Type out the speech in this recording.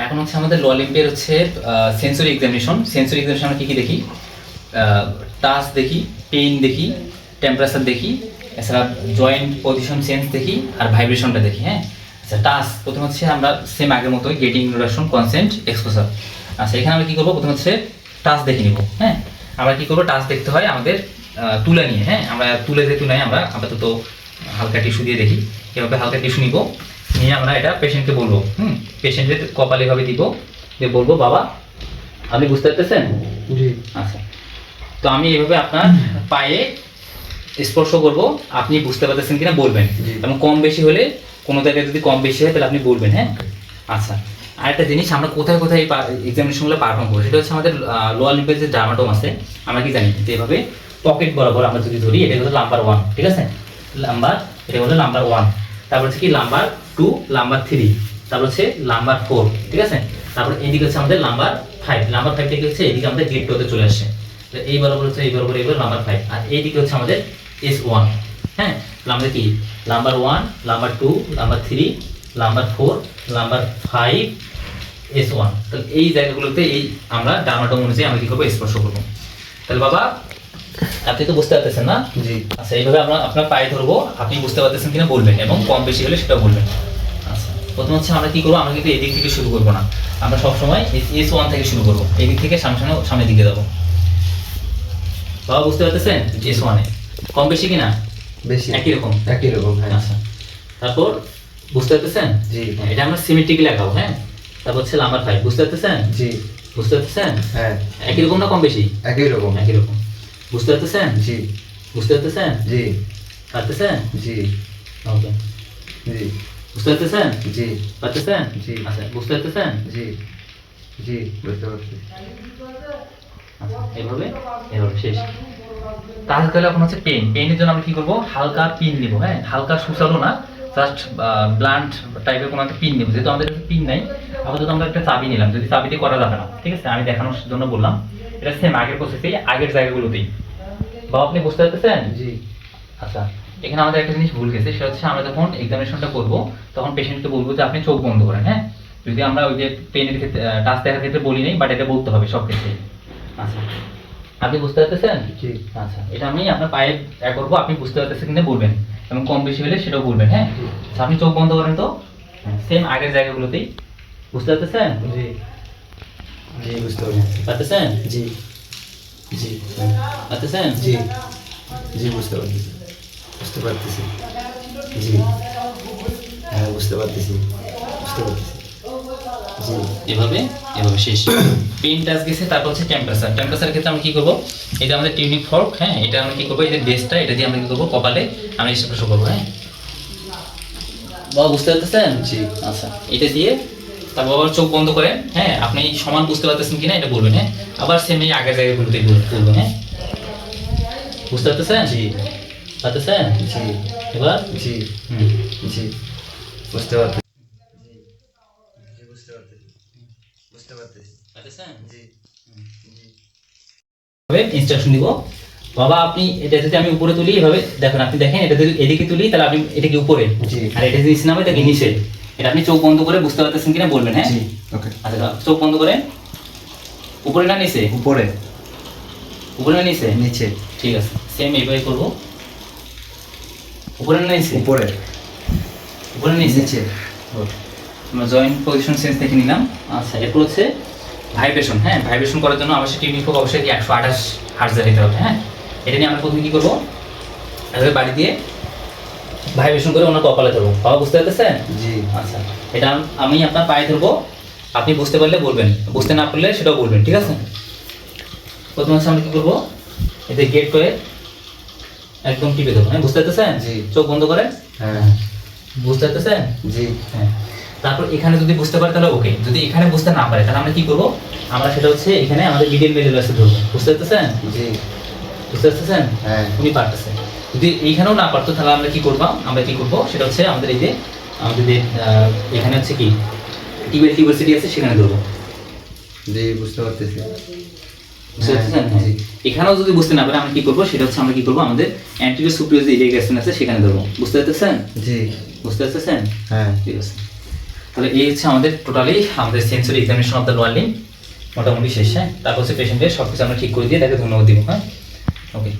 এখন হচ্ছে আমাদের ল লিম্পের হচ্ছে সেন্সরি এক্সামিনেশন। সেন্সরি এক্সামিনেশন আমরা কী কী দেখি? টাচ দেখি, পেইন দেখি, টেম্পারেচার দেখি, এছাড়া জয়েন্ট পজিশন চেঞ্জ দেখি, আর ভাইব্রেশনটা দেখি। হ্যাঁ, আচ্ছা টাচ প্রথম হচ্ছে আমরা সেম আগের মতোই গেটিং, ইন্ট্রোডাকশন, কনসেন্ট, এক্সপোজার। আচ্ছা এখানে আমরা কী করবো? প্রথম হচ্ছে টাচ দেখে নিব। হ্যাঁ, আমরা কী করবো? টাচ দেখতে হয় আমাদের তুলে নিয়ে। হ্যাঁ, আমরা তুলে যেহেতু নাই, আমরা আপাতত হালকা টিস্যু দিয়ে দেখি। এভাবে হালকা টিস্যু নিব, নিয়ে আমরা এটা পেশেন্টকে বলবো। পেশেন্টের কপালে এভাবে দিব, দিয়ে বলবো বাবা আপনি বুঝতে পারতেছেন? জি। আচ্ছা, তো আমি এইভাবে আপনার পায়ে স্পর্শ করব, আপনি বুঝতে পারতেছেন কিনা বলবেন। এবং কম বেশি হলে, কোনো জায়গায় যদি কম বেশি হয় তাহলে আপনি বলবেন। হ্যাঁ, আচ্ছা আরেকটা জিনিস, আমরা কোথায় কোথায় এই এক্সামিনেশনগুলো পারফর্ম করি সেটা হচ্ছে আমাদের লোয়ার লিম্পের যে ডার্মাটোম আছে, আমরা কি জানি যে এভাবে পকেট বরাবর আমরা যদি ধরি, এটা হলো নাম্বার 1, ঠিক আছে? এটা হলো নাম্বার 1, তারপর হচ্ছে কি নাম্বার 2, নাম্বার 3, তারপর হচ্ছে নাম্বার 4, ঠিক আছে? তারপর এইদিকে হচ্ছে আমাদের নাম্বার 5। নাম্বার 5 থেকে হচ্ছে এইদিকে আমাদের গেট টোতে চলে আসছে, এই বরাবর হচ্ছে এই বরাবর এইবার নাম্বার 5, আর এইদিকে হচ্ছে আমাদের S1। হ্যাঁ, আমাদের কি number 1, number 2, number 3, number 4, number 5, S1। তাহলে এই জায়গাগুলোতে এই আমরা ডার্মাটোম অনুযায়ী আমরা কি করবো? স্পর্শ করবো। তাহলে বাবা আপনি তো বুঝতে পারতেছেন না? জি। আচ্ছা এইভাবে আমরা আপনার পায়ে ধরবো, আপনি বুঝতে পারতেছেন কিনা বলবেন, এবং কম বেশি হলে সেটাও বলবেন। আচ্ছা প্রথম হচ্ছে আমরা কি করবো? আমরা কিন্তু এদিক থেকে শুরু করবো না, আমরা সবসময় S1 থেকে শুরু করবো, এদিক থেকে সামনের দিকে যাবো। বাবা বুঝতে পারতেছেন? S1 এ কম বেশি কিনা? বেশি। একই রকম। একই রকম, হ্যাঁ। আচ্ছা তারপর বুঝতে পারতেছেন? জি। এটা আমরা সিমেট্রিক্যালি আঁকাবো। হ্যাঁ, তারপর হচ্ছে নাম্বার 5, বুঝতে পারতেছেন? জি। বুঝতে পারতেছেন? হ্যাঁ। একই রকম না কম বেশি? একই রকম। একই রকম। বুঝতে পারতেছেন? জি। বুঝতে পারতেছেন? জি। পারতেছেন? জি। ওকে। জি। বুঝতে পারতেছেন? জি। পারতেছেন? জি। আচ্ছা বুঝতে পারতেছেন? জি। জি, বুঝতে পারছি। আচ্ছা এভাবে শেষ। তাহলে এখন হচ্ছে পেইনের জন্য আমরা কি করবো? হালকা পিন নিব। হ্যাঁ, হালকা সুসালো না, জাস্ট ব্লান্ট টাইপের কোনো একটা পিন নিব। যেহেতু আমাদের পিন নাই, আপাতত আমরা একটা চাবি নিলাম। যদি চাবি দিয়ে করা যাবে না, ঠিক আছে, আমি দেখানোর জন্য বললাম। এটা সেম আগের প্রসেসেই, আগের জায়গাগুলোতেই। বা আপনি বুঝতে পারতেছেন? জি। আচ্ছা এখানে আমাদের একটা জিনিস ভুল গেছে, সেটা হচ্ছে আমরা যখন এক্সামিনেশনটা করবো তখন পেশেন্টকে বলবো যে আপনি চোখ বন্ধ করেন। হ্যাঁ, যদি আমরা ওই যে পেনের ক্ষেত্রে টাচ দেখার ক্ষেত্রে বলি নাই, বাট এটা বলতে হবে সব ক্ষেত্রে। আচ্ছা আপনি বুঝতে পারতেছেন? জি। আচ্ছা এটা আমি আপনার পায়ে করবো, আপনি বুঝতে পারতেছেন কিনা বলবেন, এবং কম বেশি হলে সেটাও বলবেন। হ্যাঁ, আচ্ছা আপনি চোখ বন্ধ করেন তো, সেম আগের জায়গাগুলোতেই। বুঝতে পারতেছেন? জি। জি, বুঝতে পারছি। পারতেছেন? জি। জি। পারতেছেন? জি। জি, বুঝতে পারতেছি। বুঝতে পারতেছি। জি। হ্যাঁ, বুঝতে পারতেছি। বুঝতে পারতেছি। জি। এভাবে শেষ। পেন টাচ গেছে, তারপর হচ্ছে টেম্পারেচারের ক্ষেত্রে আমরা কি করবো? এটা আমাদের টিউনিং ফর্ক। হ্যাঁ, এটা আমরা কি করবো? এই যে বেসটা, এটা দিয়ে আমরা কি করবো? কপালে আমরা স্পর্শ করবো। হ্যাঁ বাবা বুঝতে পারতেছেন? জি। আচ্ছা এটা দিয়ে তারপর আবার চোখ বন্ধ করেন। হ্যাঁ, আপনি সমান বুঝতে পারতেছেন কিনা এটা বলবেন। হ্যাঁ, আবার সেম এই আগের জায়গাগুলোতে বলবেন। হ্যাঁ, বুঝতে পারতেছেন? জি। পারতেছেন? জি। এবার জি। হুম জি, বুঝতে পারতেছি। জি, বুঝতে পারতেছি। বুঝতে পারতেছি। পারতেছেন? জি। জি। ইনস্ট্রাকশন দিব। বাবা আপনি এটা যদি আমি উপরে তুলি, এভাবে দেখেন, আপনি দেখেন এটা যদি এদিকে তুলি তাহলে আপনি এটা কি উপরে, জি। আর এটা যদি নিচে নামে এটা কি নিচে। এটা আপনি চোখ বন্ধ করে বুঝতে পারতেছেন কিনা বলবেন। হ্যাঁ জি, ওকে। আচ্ছা চোখ বন্ধ করেন। উপরে না নিচে? উপরে। উপরে না নিচে? নিচে। ঠিক আছে, সেম এইভাবে করব। উপরে না নিচে? উপরে। উপরে নিচে? নিচে। গুড। আমরা জয়েন্ট পজিশন সেন্স দেখে নিলাম। আচ্ছা এরপর হচ্ছে ভাইব্রেশন। হ্যাঁ, ভাইব্রেশন করার জন্য অবশ্যই টিউনিং ফোক অবশ্যই 128 হার্টজের হতে হবে। হ্যাঁ, এটা নিয়ে আমরা প্রথমে কি করবো? এভাবে বাড়ি দিয়ে ভাইব্রেশন করে ওনার কপালে ধরবো। বাবা বুঝতে পারতেছেন? জি। আচ্ছা এটা আমি আপনার পায়ে ধরবো, আপনি বুঝতে পারলে বলবেন, বুঝতে না পারলে সেটাও বলবেন। ঠিক আছে, প্রথমে হচ্ছে আমরা কি করবো? এতে গেট করে একদম টিপে দেবো। হ্যাঁ বুঝতে পারতেছেন? জি। চোখ বন্ধ করেন। হ্যাঁ। বুঝতে পারতেছেন? জি। হ্যাঁ, তারপর এখানে যদি বুঝতে পারে তাহলে ওকে, যদি এখানে বুঝতে না পারে তাহলে আমরা কি করবো? আমরা সেটা হচ্ছে এখানে আমাদের মিডিল মেজেলাসে ধরবো। বুঝতে পারতেছেন? জি। বুঝতে পারতেছেন? হ্যাঁ। উনি পারতেছেন। যদি এইখানেও না পারতো তাহলে আমরা কি করবো? সেটা হচ্ছে আমাদের এই যে আমাদের যে এখানে হচ্ছে কি টিউবারসিটি আছে, সেখানে ধরবো। জি, বুঝতে পারতেছি। বুঝতে পারতেছেন? জি। এখানেও যদি বুঝতে না পারে আমরা কি করবো? সেটা হচ্ছে আমরা কি করবো? আমাদের অ্যান্টিরিয়র সুপিরিয়র যে ইলেকট্রেশন আছে সেখানে ধরবো। বুঝতে পারতেছেন? জি। বুঝতে পারতেছেন? হ্যাঁ। ঠিক আছে। তাহলে এই হচ্ছে আমাদের টোটালি আমাদের sensory examination of the lower limb মোটামুটি শেষ। হ্যাঁ, তারপর হচ্ছে পেশেন্টের সব কিছু আমরা ঠিক করে দিয়ে তাকে ধন্যবাদ দিব। হ্যাঁ, ওকে।